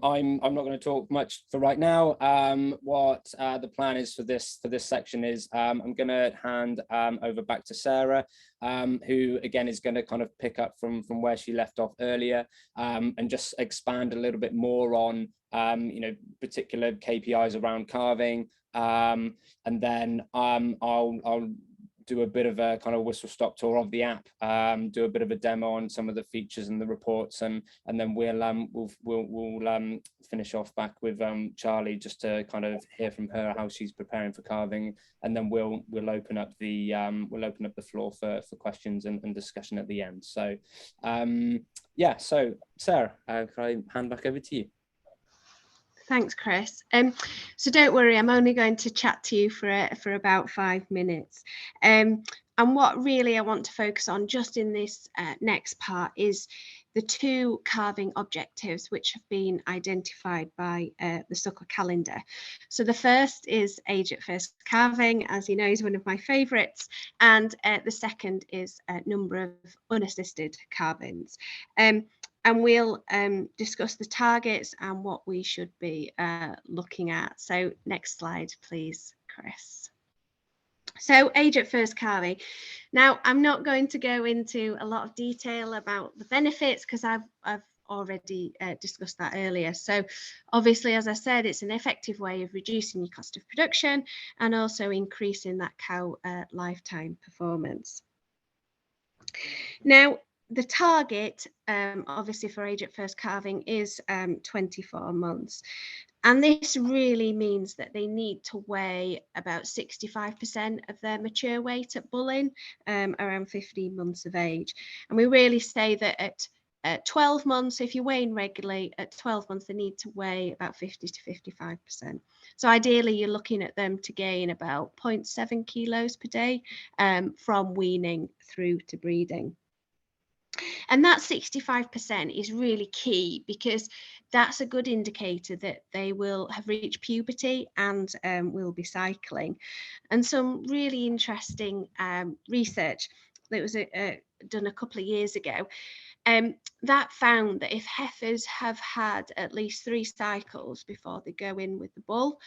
I'm not going to talk much for right now. What the plan is for this section is I'm going to hand over back to Sarah, who again is going to kind of pick up from where she left off earlier, and just expand a little bit more on particular KPIs around calving, and then I'll do a bit of a kind of whistle stop tour of the app, do a bit of a demo on some of the features and the reports, and then we'll finish off back with Charlie, just to kind of hear from her how she's preparing for calving, and then we'll open up the floor for questions and discussion at the end. So yeah, so Sarah, can I hand back over to you? Thanks, Chris. So don't worry, I'm only going to chat to you for about 5 minutes. And what really I want to focus on just in this next part is the 2 calving objectives which have been identified by the Suckler calendar. So the first is age at first calving, as you know, is one of my favourites, and the second is number of unassisted calvings. And we'll discuss the targets and what we should be looking at. So next slide, please, Chris. So age at first calving. Now, I'm not going to go into a lot of detail about the benefits because I've already discussed that earlier. So obviously, as I said, it's an effective way of reducing your cost of production and also increasing that cow lifetime performance. Now, the target, obviously, for age at first calving is 24 months. And this really means that they need to weigh about 65% of their mature weight at bulling, around 15 months of age. And we really say that at 12 months, if you're weighing regularly, at 12 months, they need to weigh about 50 to 55%. So ideally, you're looking at them to gain about 0.7 kilos per day from weaning through to breeding. And that 65% is really key because that's a good indicator that they will have reached puberty and will be cycling. And some really interesting research that was done a couple of years ago that found that if heifers have had at least 3 cycles before they go in with the bull,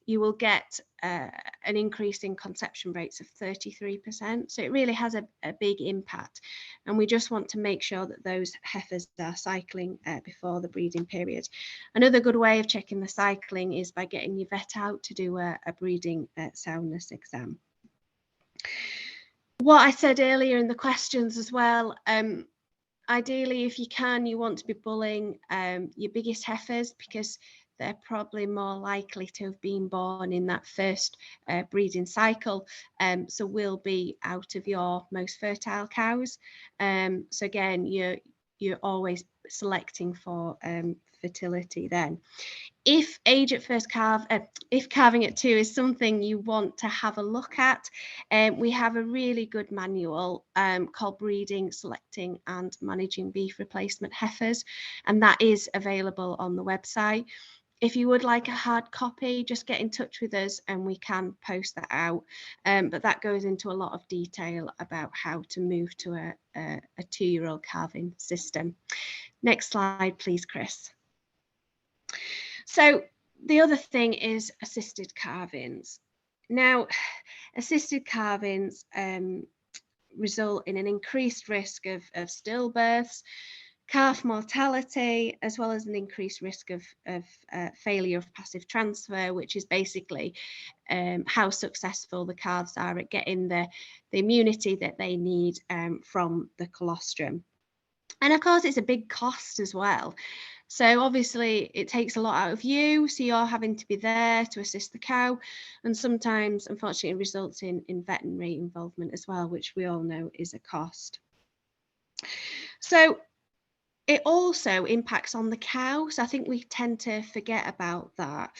you will get an increase in conception rates of 33%. So it really has a big impact. And we just want to make sure that those heifers are cycling before the breeding period. Another good way of checking the cycling is by getting your vet out to do a breeding soundness exam. What I said earlier in the questions as well, ideally, if you can, you want to be bulling your biggest heifers because they're probably more likely to have been born in that first breeding cycle. So will be out of your most fertile cows. So again, you're always selecting for fertility then. If age at first if calving at 2 is something you want to have a look at, we have a really good manual called Breeding, Selecting and Managing Beef Replacement Heifers, and that is available on the website. If you would like a hard copy, just get in touch with us and we can post that out. But that goes into a lot of detail about how to move to a 2-year-old calving system. Next slide, please, Chris. So the other thing is assisted calvings. Now, assisted calvings result in an increased risk of stillbirths, calf mortality, as well as an increased risk of failure of passive transfer, which is basically how successful the calves are at getting the immunity that they need from the colostrum. And of course, it's a big cost as well. So obviously it takes a lot out of you, so you're having to be there to assist the cow, and sometimes unfortunately it results in veterinary involvement as well, which we all know is a cost. So it also impacts on the cow, so I think we tend to forget about that.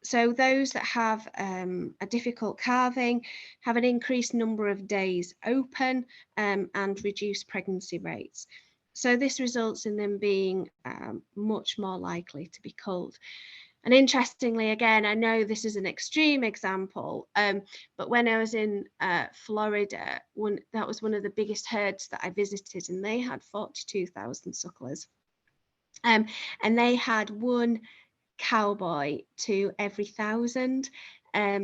So those that have a difficult calving have an increased number of days open and reduced pregnancy rates. So this results in them being much more likely to be culled. And interestingly, again, I know this is an extreme example, but when I was in Florida, that was one of the biggest herds that I visited, and they had 42,000 sucklers. And they had 1 cowboy to every 1,000.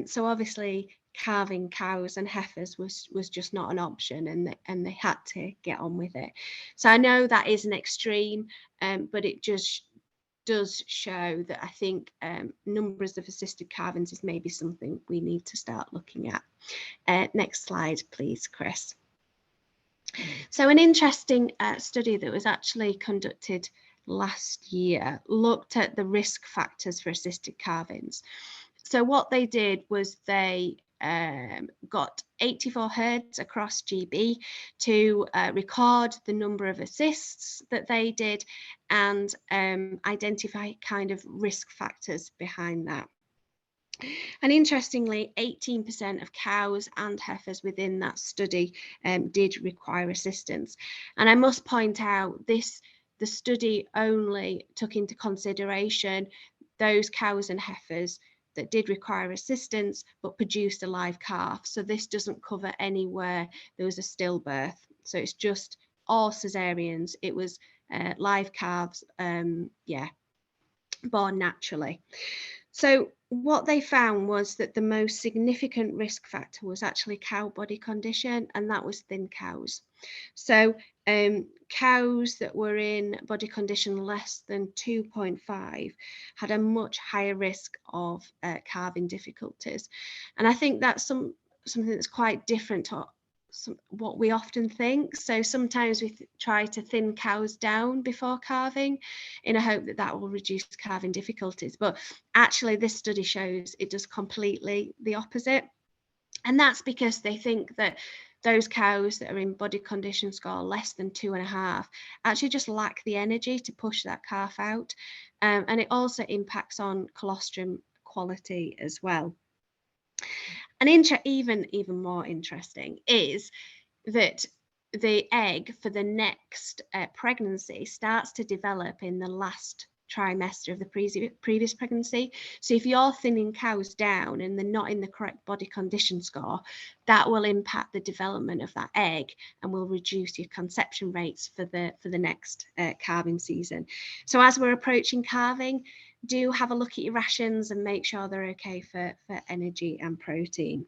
So obviously calving cows and heifers was just not an option, and they had to get on with it. So I know that is an extreme, but it just does show that I think numbers of assisted calvings is maybe something we need to start looking at. Next slide, please, Chris. So an interesting study that was actually conducted last year looked at the risk factors for assisted calvings. So what they did was they got 84 herds across GB to record the number of assists that they did and identify kind of risk factors behind that. And interestingly, 18% of cows and heifers within that study did require assistance. And I must point out the study only took into consideration those cows and heifers that did require assistance but produced a live calf. So this doesn't cover anywhere there was a stillbirth. So it's just all cesareans. It was live calves, born naturally. So what they found was that the most significant risk factor was actually cow body condition, and that was thin cows. So cows that were in body condition less than 2.5 had a much higher risk of calving difficulties. And I think that's something that's quite different to what we often think. So sometimes we try to thin cows down before calving in a hope that that will reduce calving difficulties. But actually this study shows it does completely the opposite. And that's because they think that those cows that are in body condition score less than 2.5 actually just lack the energy to push that calf out. And it also impacts on colostrum quality as well. And even more interesting is that the egg for the next pregnancy starts to develop in the last trimester of the previous pregnancy. So if you're thinning cows down and they're not in the correct body condition score, that will impact the development of that egg and will reduce your conception rates for the next calving season. So as we're approaching calving, do have a look at your rations and make sure they're okay for energy and protein.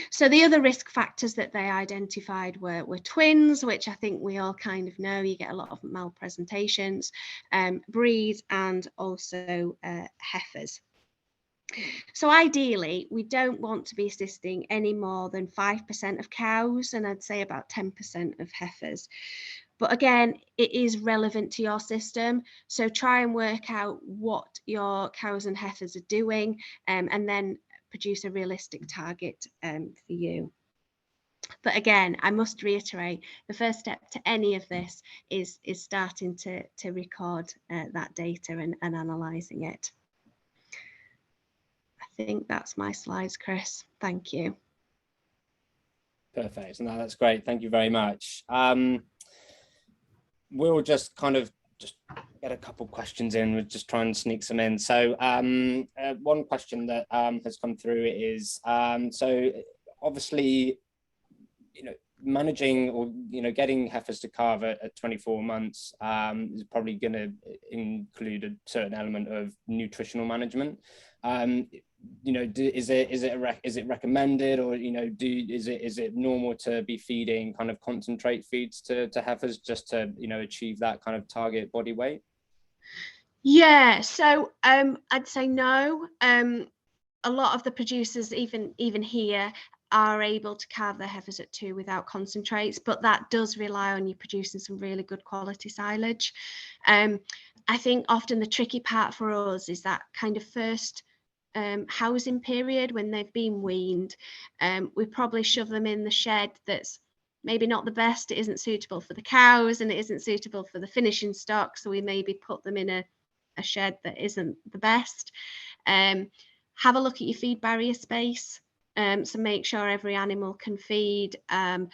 So the other risk factors that they identified were twins, which I think we all kind of know. You get a lot of malpresentations, breeds, and also heifers. So ideally, we don't want to be assisting any more than 5% of cows, and I'd say about 10% of heifers. But again, it is relevant to your system. So try and work out what your cows and heifers are doing, and then produce a realistic target for you. But again, I must reiterate, the first step to any of this is starting to record that data and analysing it. I think that's my slides, Chris. Thank you. Perfect. No, that's great. Thank you very much. We'll just kind of get a couple questions in. We'll just try and sneak some in. So one question that has come through is, so obviously, managing or, getting heifers to calve at 24 months is probably going to include a certain element of nutritional management. Is it recommended, or is it normal to be feeding kind of concentrate feeds to heifers just to achieve that kind of target body weight? Yeah, so I'd say no. A lot of the producers, even here, are able to calve their heifers at 2 without concentrates, but that does rely on you producing some really good quality silage. I think often the tricky part for us is that kind of first housing period when they've been weaned. We probably shove them in the shed that's maybe not the best. It isn't suitable for the cows and it isn't suitable for the finishing stock, so we maybe put them in a shed that isn't the best. Have a look at your feed barrier space, so make sure every animal can feed, and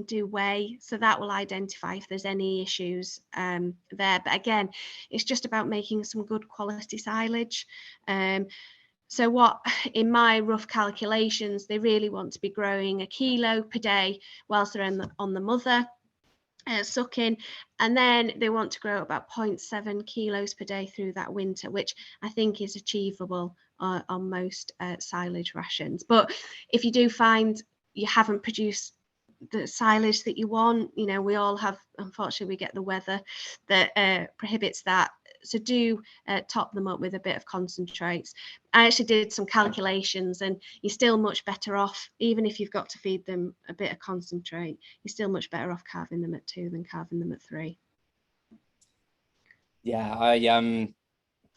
do weigh, so that will identify if there's any issues there. But again, it's just about making some good quality silage. So what, in my rough calculations, they really want to be growing 1 kilo per day whilst they're on the mother. sucking, and then they want to grow about 0.7 kilos per day through that winter, which I think is achievable on most silage rations. But if you do find you haven't produced the silage that you want, you know, we all have, unfortunately, we get the weather that prohibits that. So do top them up with a bit of concentrates. I actually did some calculations, and you're still much better off, even if you've got to feed them a bit of concentrate, you're still much better off calving them at 2 than calving them at 3. Yeah, I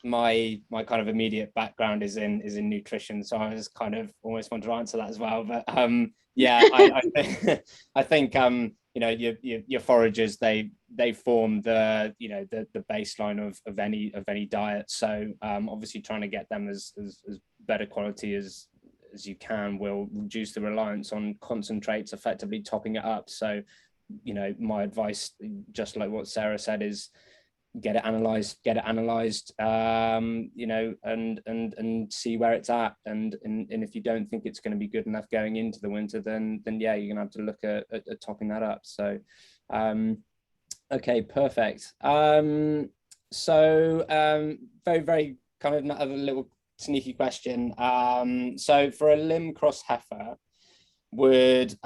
my kind of immediate background is in nutrition, so I was kind of almost want to answer that as well. But yeah, I think you know, your foragers, they form the, you know, the baseline of any diet. So obviously trying to get them as better quality as you can will reduce the reliance on concentrates, effectively topping it up. So, you know, my advice, just like what Sarah said, is get it analyzed, you know, and see where it's at, and if you don't think it's going to be good enough going into the winter, then yeah, you're gonna have to look at topping that up. So okay, perfect. So very kind of another little sneaky question. So for a limb cross heifer, would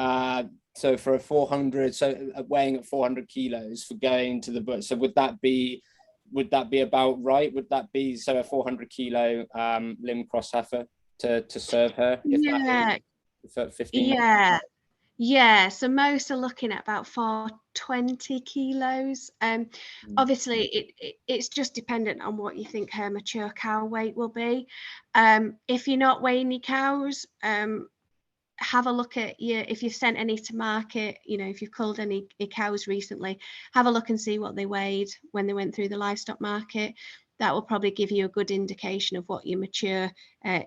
so for a 400, so weighing at 400 kilos for going to the bush, so would that be about right? Would that be, so a 400 kilo limb cross heifer to serve her, if Yeah, that is 15 months? yeah. So most are looking at about 420 kilos. Obviously, it's just dependent on what you think her mature cow weight will be. If you're not weighing your cows, have a look at if you've sent any to market, you know, if you've culled any cows recently, have a look and see what they weighed when they went through the livestock market. That will probably give you a good indication of what your mature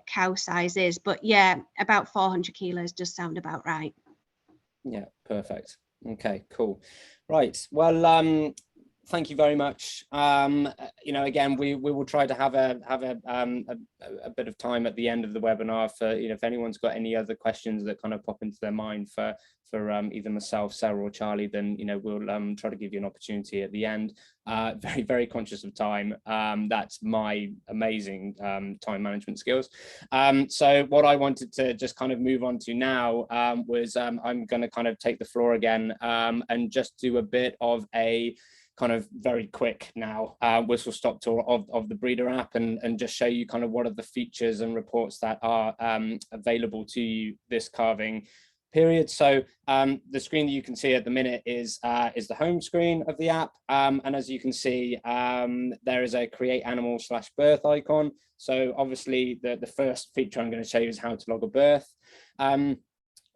cow size is. But yeah, about 400 kilos does sound about right. Yeah, perfect. Okay, cool. Right. Well, thank you very much. You know, again, we will try to have a bit of time at the end of the webinar for, you know, if anyone's got any other questions that kind of pop into their mind for either myself, Sarah, or Charlie, then, you know, we'll try to give you an opportunity at the end. Very conscious of time. That's my amazing time management skills. So what I wanted to just kind of move on to now was I'm going to kind of take the floor again and just do a bit of a kind of very quick now whistle stop tour of the Breedr app, and just show you kind of what are the features and reports that are available to you this calving period. So the screen that you can see at the minute is the home screen of the app, and as you can see, there is a create animal / birth icon. So obviously the first feature I'm going to show you is how to log a birth.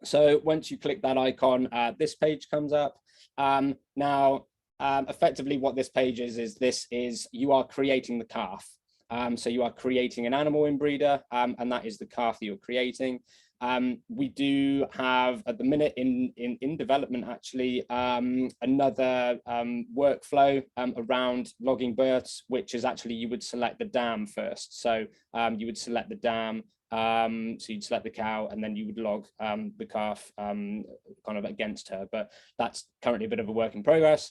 So once you click that icon, this page comes up. Now effectively what this page is you are creating the calf. So you are creating an animal in Breedr, and that is the calf that you're creating. We do have at the minute in development actually another workflow around logging births, which is actually you would select the dam first. So you would select the dam, so you'd select the cow, and then you would log the calf kind of against her, but that's currently a bit of a work in progress.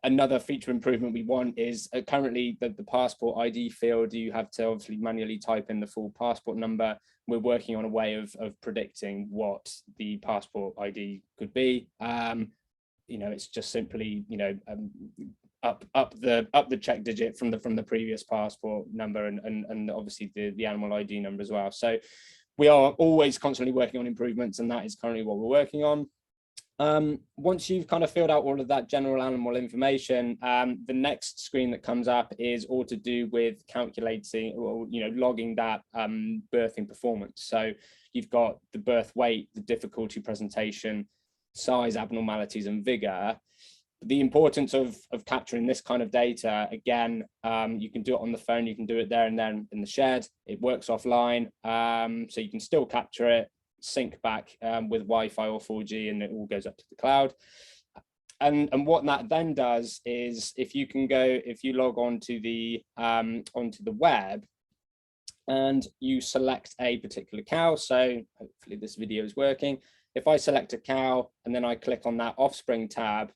Another feature improvement we want is currently the passport ID field, you have to obviously manually type in the full passport number. We're working on a way of predicting what the passport ID could be. You know, it's just simply, you know, up the check digit from the previous passport number, and obviously the animal ID number as well. So we are always constantly working on improvements, and that is currently what we're working on. Once you've kind of filled out all of that general animal information, the next screen that comes up is all to do with calculating, or, you know, logging that birthing performance. So you've got the birth weight, the difficulty, presentation, size, abnormalities, and vigor. The importance of capturing this kind of data, again, you can do it on the phone, you can do it there and then in the shed. It works offline, so you can still capture it, sync back with Wi-Fi or 4G, and it all goes up to the cloud. And what that then does is, if you log on to the web and you select a particular cow, so hopefully this video is working. If I select a cow and then I click on that offspring tab,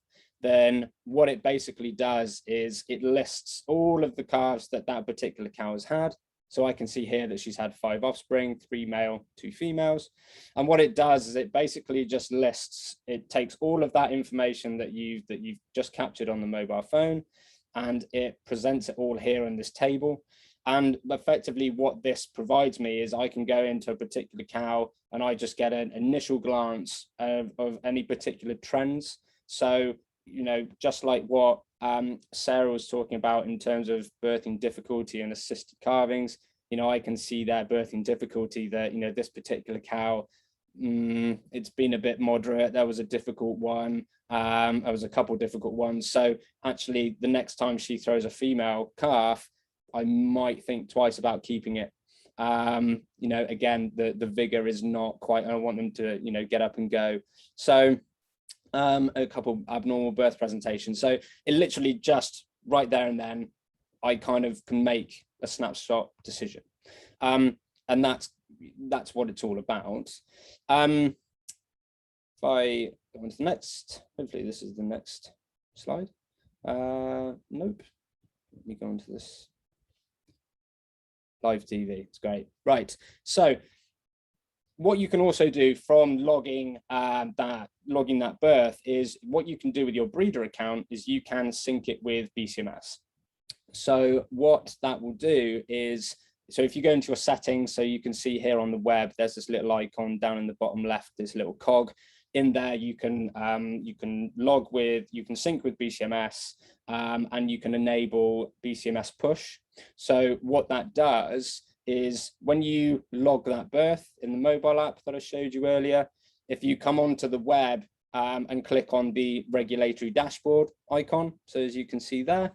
then what it basically does is it lists all of the calves that that particular cow has had. So I can see here that she's had 5 offspring, 3 male, 2 females. And what it does is it basically just lists, it takes all of that information that you've just captured on the mobile phone, and it presents it all here in this table. And effectively what this provides me is I can go into a particular cow and I just get an initial glance of any particular trends. So, you know, just like what Sarah was talking about in terms of birthing difficulty and assisted calvings, you know, I can see their birthing difficulty that, you know, this particular cow, it's been a bit moderate. There was a difficult one. There was a couple difficult ones. So actually the next time she throws a female calf, I might think twice about keeping it. You know, again, the vigor is not quite, I don't want them to, you know, get up and go. So a couple abnormal birth presentations. So it literally just right there and then, I kind of can make a snapshot decision. And that's what it's all about. If I go on to the next, hopefully this is the next slide. Nope. Let me go on to this. Live TV, it's great. Right, so what you can also do from logging that birth is what you can do with your Breedr account is you can sync it with BCMS. So what that will do is, so if you go into your settings, so you can see here on the web, there's this little icon down in the bottom left, this little cog. In there, you can log with, you can sync with BCMS, and you can enable BCMS push. So what that does is when you log that birth in the mobile app that I showed you earlier, if you come onto the web and click on the regulatory dashboard icon, so as you can see there,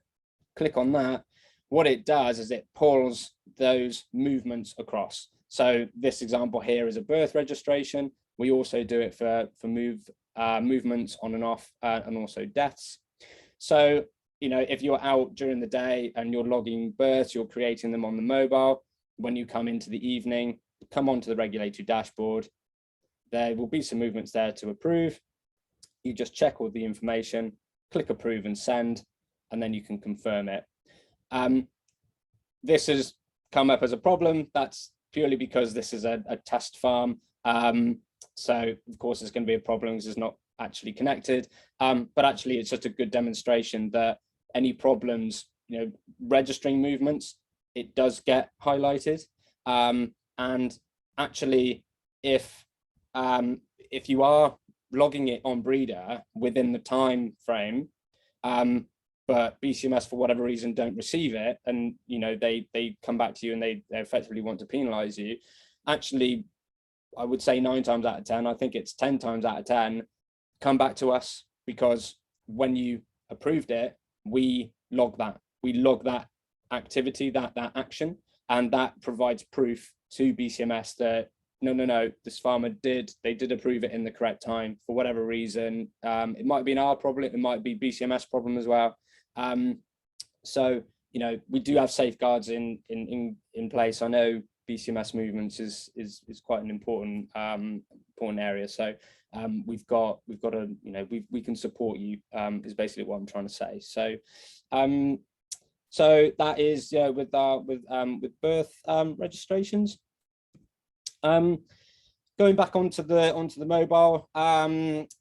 click on that, what it does is it pulls those movements across. So this example here is a birth registration. We also do it for movements on and off and also deaths. So, you know, if you're out during the day and you're logging births, you're creating them on the mobile. When you come into the evening, come onto the regulatory dashboard, there will be some movements there to approve. You just check all the information, click approve and send, and then you can confirm it. This has come up as a problem. That's purely because this is a test farm. So of course there's going to be a problem because it's not actually connected. But actually it's just a good demonstration that any problems, you know, registering movements, it does get highlighted. And actually, if you are logging it on Breedr within the time frame, but BCMS for whatever reason don't receive it, and you know they come back to you and they effectively want to penalize you, actually, I would say 9 times out of 10, I think it's 10 times out of 10, come back to us, because when you approved it, we log that activity, that action, and that provides proof to BCMS that no, this farmer did approve it in the correct time for whatever reason. It might be our problem, it might be BCMS problem as well. So, you know, we do have safeguards in place. I know BCMS movements is quite an important area. So we've got a, you know, we can support you, is basically what I'm trying to say. So so that is, yeah, with birth registrations. Going back onto the mobile,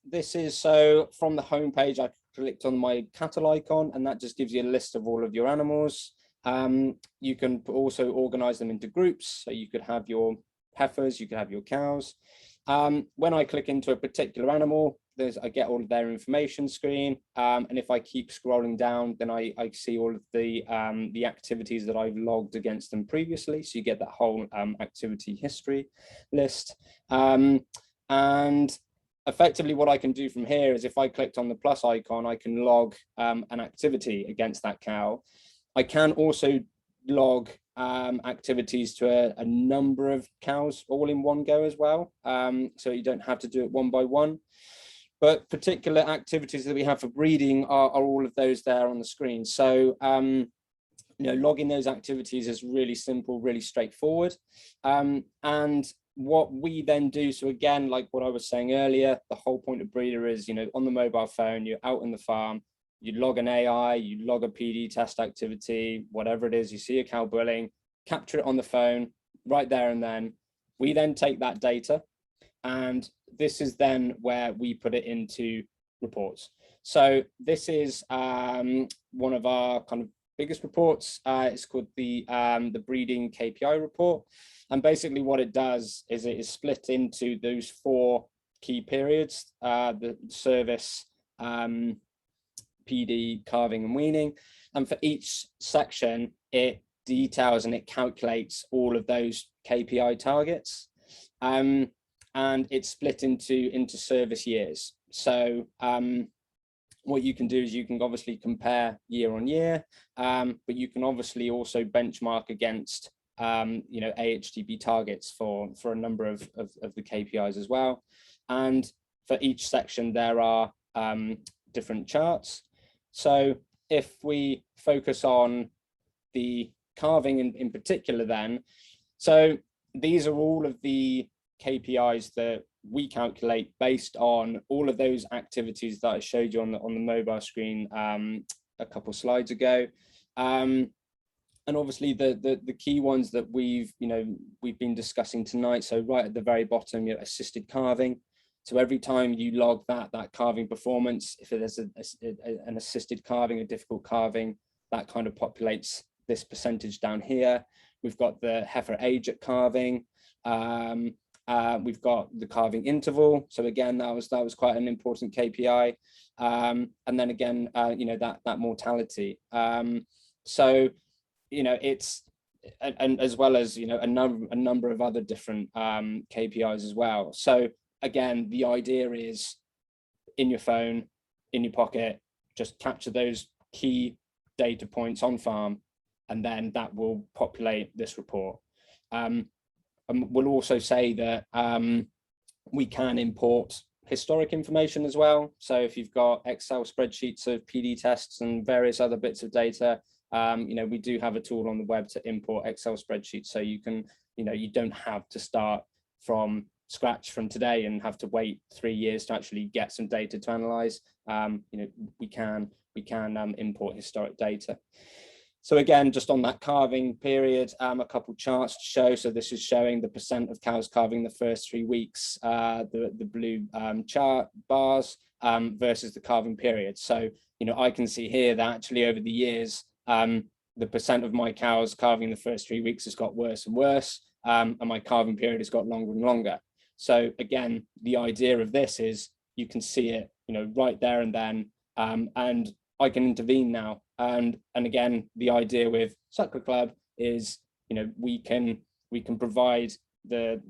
this is, so from the home page, I clicked on my cattle icon, and that just gives you a list of all of your animals. You can also organize them into groups, so you could have your heifers, you could have your cows. When I click into a particular animal, I get all of their information screen, and if I keep scrolling down, then I see all of the activities that I've logged against them previously. So you get that whole activity history list. And effectively what I can do from here is if I clicked on the plus icon, I can log an activity against that cow. I can also log activities to a number of cows all in one go as well. So you don't have to do it one by one. But particular activities that we have for breeding are all of those there on the screen. So, you know, logging those activities is really simple, really straightforward. And what we then do, so again, like what I was saying earlier, the whole point of Breedr is, on the mobile phone, you're out in the farm, you log an AI, you log a PD test activity, whatever it is, you see a cow bulling, capture it on the phone right there and then. We then take that data, and this is then where we put it into reports. So this is one of our kind of biggest reports. It's called the breeding KPI report. And basically what it does is it is split into those 4 key periods, the service, PD, calving and weaning. And for each section, it details and it calculates all of those KPI targets. And it's split into service years. So what you can do is you can obviously compare year on year, but you can obviously also benchmark against AHTB targets for a number of the KPIs as well. And for each section, there are different charts. So if we focus on the calving in particular then, so these are all of the KPIs that we calculate based on all of those activities that I showed you on the mobile screen a couple slides ago. And obviously the key ones that we've been discussing tonight. So right at the very bottom, assisted calving. So every time you log that calving performance, if there's an assisted calving, a difficult calving, that kind of populates this percentage down here. We've got the heifer age at calving. We've got the calving interval. So again, that was quite an important KPI. And then again, that mortality. So it's, and as well as a number of other different KPIs as well. So again, the idea is in your phone, in your pocket, just capture those key data points on farm, and then that will populate this report. And we'll also say that we can import historic information as well. So if you've got Excel spreadsheets of PD tests and various other bits of data, we do have a tool on the web to import Excel spreadsheets. So you can, you don't have to start from scratch from today and have to wait 3 years to actually get some data to analyze. We can import historic data. So again, just on that calving period, a couple charts to show. So this is showing the percent of cows calving the first 3 weeks, the blue chart bars versus the calving period. So, I can see here that actually over the years, the percent of my cows calving the first 3 weeks has got worse and worse, and my calving period has got longer and longer. So again, the idea of this is you can see it, right there and then, and I can intervene now. And again, the idea with Suckler Club is, we can provide the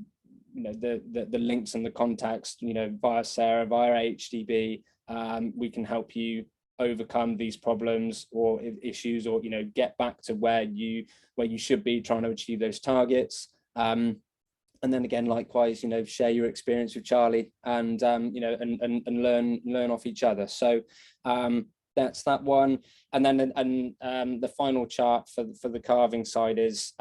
links and the contacts, via Sarah, via HDB. We can help you overcome these problems or issues, or get back to where you should be trying to achieve those targets. And then again, likewise, share your experience with Charlie, and and learn off each other. So that's that one. And then the final chart for the calving side is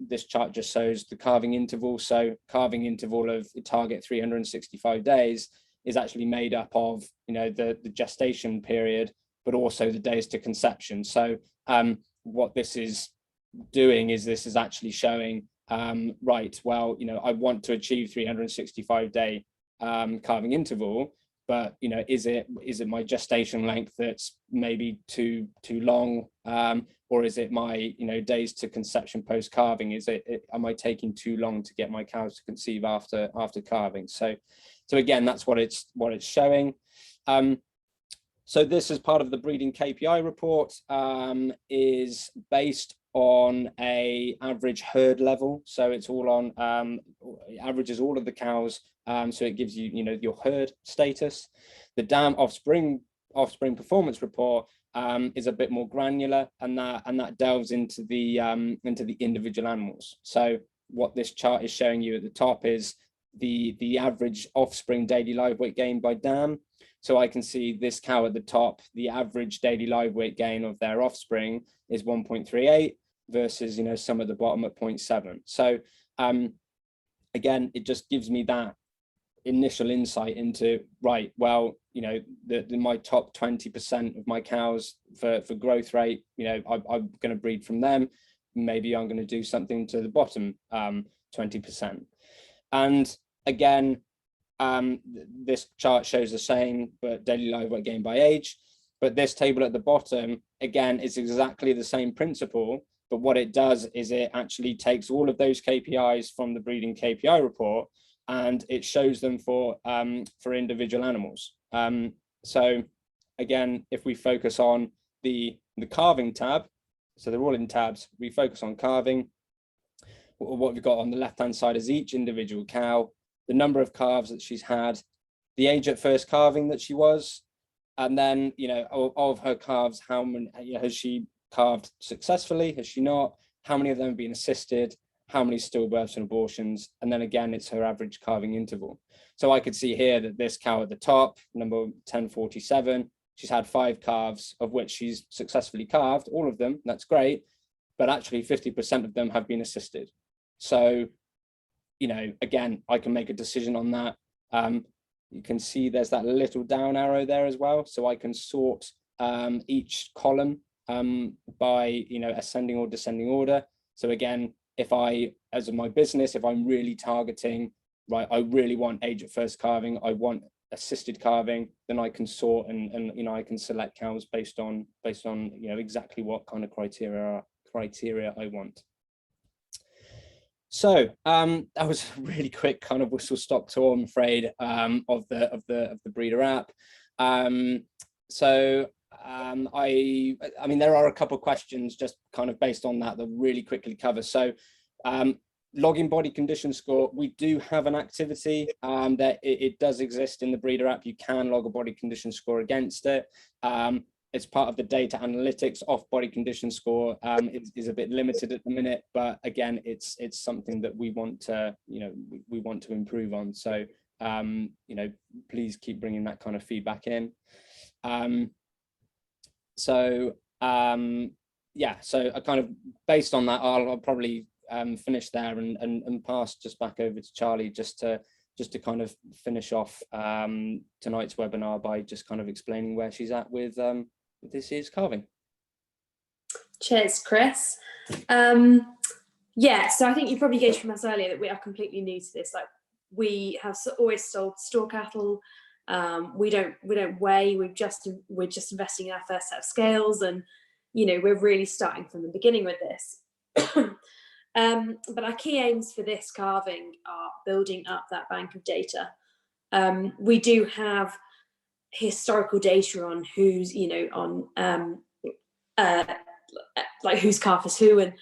this chart just shows the calving interval. So calving interval of target 365 days is actually made up of the gestation period, but also the days to conception. So what this is doing is this is actually showing, right, well, I want to achieve 365-day calving interval, but is it my gestation length that's maybe too long, or is it my days to conception post calving? Am I taking too long to get my cows to conceive after calving? So again, that's what it's showing. So this is part of the breeding KPI report, is based on a average herd level. So it's all on, averages all of the cows. So it gives you, your herd status. The dam offspring performance report is a bit more granular, and that delves into the individual animals. So what this chart is showing you at the top is the average offspring daily live weight gain by dam. So I can see this cow at the top, the average daily live weight gain of their offspring is 1.38 versus, some at the bottom at 0.7. So again, it just gives me that initial insight into, right, well, you know, my top 20% of my cows for growth rate, you know, I'm going to breed from them. Maybe I'm going to do something to the bottom 20%. And again, this chart shows the same, but daily live weight gain by age. But this table at the bottom, again, is exactly the same principle. But what it does is it actually takes all of those KPIs from the breeding KPI report and it shows them for individual animals. So again, if we focus on the calving tab, so they're all in tabs, we focus on calving. What we've got on the left-hand side is each individual cow, the number of calves that she's had, the age at first calving that she was, and then, you know, of her calves, how many, you know, has she calved successfully? Has she not? How many of them have been assisted? How many stillbirths and abortions? And then again, it's her average calving interval. So I could see here that this cow at the top, number 1047, she's had 5 calves, of which she's successfully calved, all of them, that's great, but actually 50% of them have been assisted. So, you know, again, I can make a decision on that. You can see there's that little down arrow there as well. So I can sort each column by, you know, ascending or descending order. So again, if I, as my business, if I'm really targeting, right, I really want age at first calving, I want assisted calving, then I can sort and you know, I can select cows based on you know, exactly what kind of criteria I want. So that was a really quick kind of whistle stop tour, I'm afraid, of the Breedr app. I mean, there are a couple of questions just kind of based on that really quickly cover. So logging body condition score, we do have an activity that it does exist in the Breedr app. You can log a body condition score against it. It's part of the data analytics. Off body condition score is a bit limited at the minute, but again, it's something that we want to, you know, we want to improve on. So you know, please keep bringing that kind of feedback in. Yeah, so I kind of, based on that, I'll probably finish there and pass just back over to Charlie just to kind of finish off tonight's webinar by just kind of explaining where she's at with this year's calving. Cheers, Chris. Yeah, so I think you probably gauged from us earlier that we are completely new to this. Like, we have always sold store cattle. We don't weigh. We're just investing in our first set of scales, and you know, we're really starting from the beginning with this. But our key aims for this calving are building up that bank of data. We do have historical data on who's, you know, on like whose calf is who and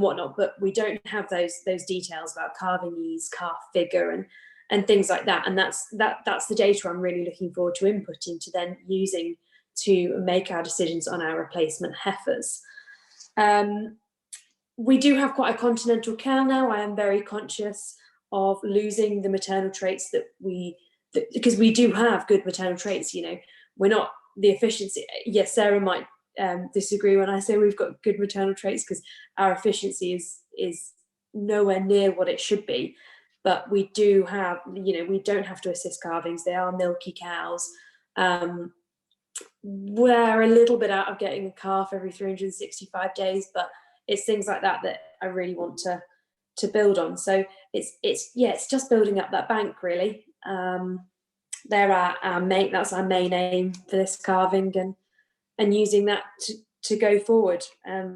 whatnot, but we don't have those details about calving ease, calf figure, and things like that. And that's the data I'm really looking forward to inputting, to then using to make our decisions on our replacement heifers. We do have quite a continental cow now. I am very conscious of losing the maternal traits because we do have good maternal traits. You know, we're not the efficiency. Yes, Sarah might disagree when I say we've got good maternal traits, because our efficiency is nowhere near what it should be. But we do have, you know, we don't have to assist calvings. They are milky cows. We're a little bit out of getting a calf every 365 days, but it's things like that that I really want to build on. So it's just building up that bank, really. That's our main aim for this calving, and using that to go forward.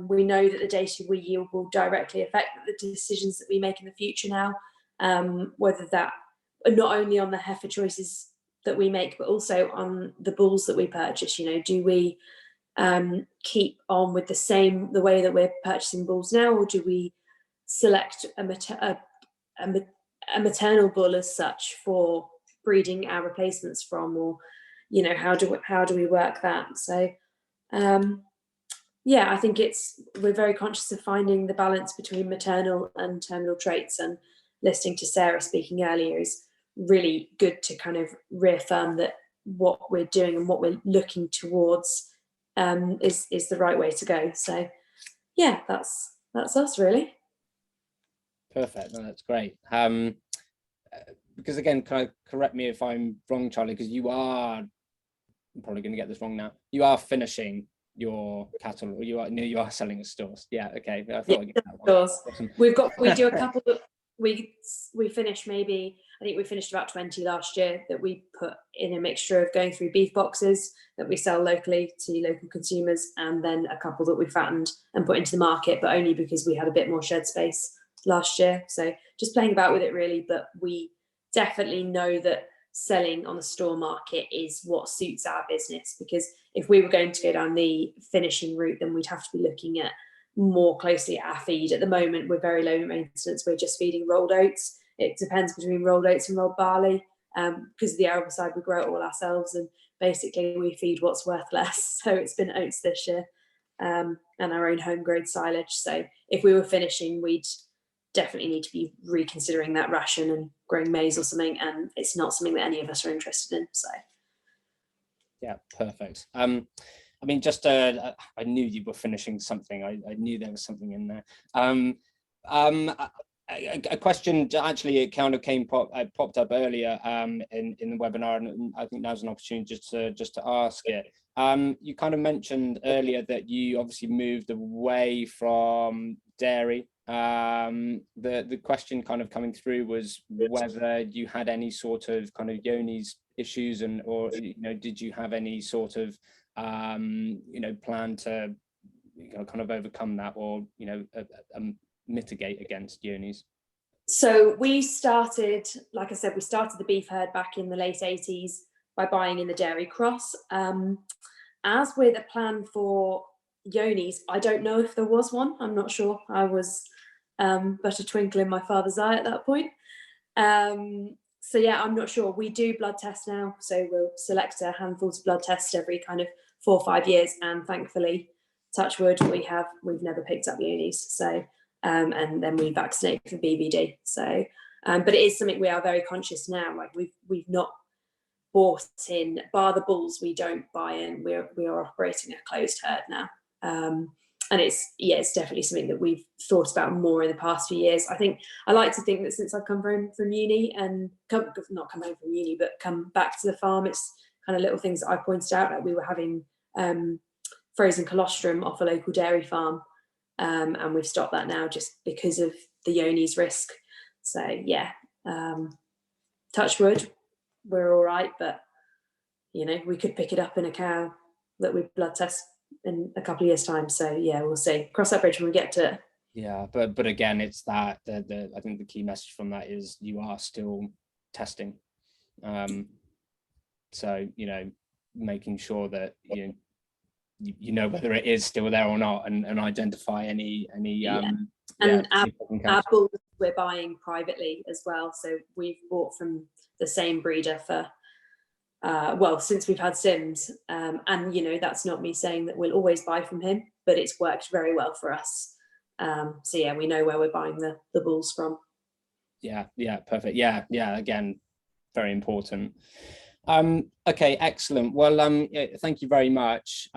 We know that the data we yield will directly affect the decisions that we make in the future now, whether that not only on the heifer choices that we make, but also on the bulls that we purchase. You know, do we keep on with the way that we're purchasing bulls now, or do we select a maternal bull as such for breeding our replacements from, or you know, how do we work that? So yeah, I think we're very conscious of finding the balance between maternal and terminal traits, and listening to Sarah speaking earlier is really good to kind of reaffirm that what we're doing and what we're looking towards is the right way to go. So yeah, that's us really. Perfect. No, that's great. because again, kind of correct me if I'm wrong, Charlie, because I'm probably going to get this wrong now. You are finishing your cattle, or you are selling at stores. Yeah, okay. I thought I'd get that one. Stores. Awesome. We do a couple that we finish, maybe, I think we finished about 20 last year that we put in a mixture of going through beef boxes that we sell locally to local consumers, and then a couple that we fattened and put into the market, but only because we had a bit more shed space last year. So just playing about with it really, but we definitely know that selling on the store market is what suits our business, because if we were going to go down the finishing route, then we'd have to be looking at more closely at our feed. At the moment, we're very low maintenance. We're just feeding rolled oats. It depends between rolled oats and rolled barley. Because of the arable side, we grow it all ourselves, and basically we feed what's worth less. So it's been oats this year, and our own home-grown silage. So if we were finishing, we'd definitely need to be reconsidering that ration and growing maize or something, and it's not something that any of us are interested in. So yeah, perfect. I mean, just I knew you were finishing something. I knew there was something in there. A question actually, it kind of popped up earlier in the webinar, and I think now's an opportunity just to ask it. You kind of mentioned earlier that you obviously moved away from dairy. The question kind of coming through was whether you had any sort of kind of Yoni's issues, or did you have any sort of plan to kind of overcome that, or mitigate against Yoni's? So we started, like I said, we started the beef herd back in the late 80s by buying in the dairy cross. As with a plan for Yoni's, I don't know if there was one. I'm not sure. I was but a twinkle in my father's eye at that point. So yeah, I'm not sure. We do blood tests now, so we'll select a handful to blood test every kind of 4 or 5 years, and thankfully, touch wood, we've never picked up Yoni's. So and then we vaccinate for BVD. So but it is something we are very conscious now. Like we've not bought in, bar the bulls, we don't buy in. We are operating a closed herd now. And it's definitely something that we've thought about more in the past few years. I like to think that since I've come home from uni and not come home from uni, but come back to the farm, it's kind of little things that I pointed out. Like we were having frozen colostrum off a local dairy farm, and we've stopped that now just because of the Yoni's risk. So yeah, touch wood, we're all right, but we could pick it up in a cow that we blood test in a couple of years' time. So yeah, we'll see. Cross that bridge when we get to it. Yeah, but again, it's that I think the key message from that is you are still testing. So making sure that you know whether it is still there or not, and identify any our bulls we're buying privately as well. So we've bought from the same breeder for since we've had Sims, and that's not me saying that we'll always buy from him, but it's worked very well for us. So yeah, we know where we're buying the bulls from. Yeah, perfect. Yeah, again, very important. Okay, excellent. Well, thank you very much.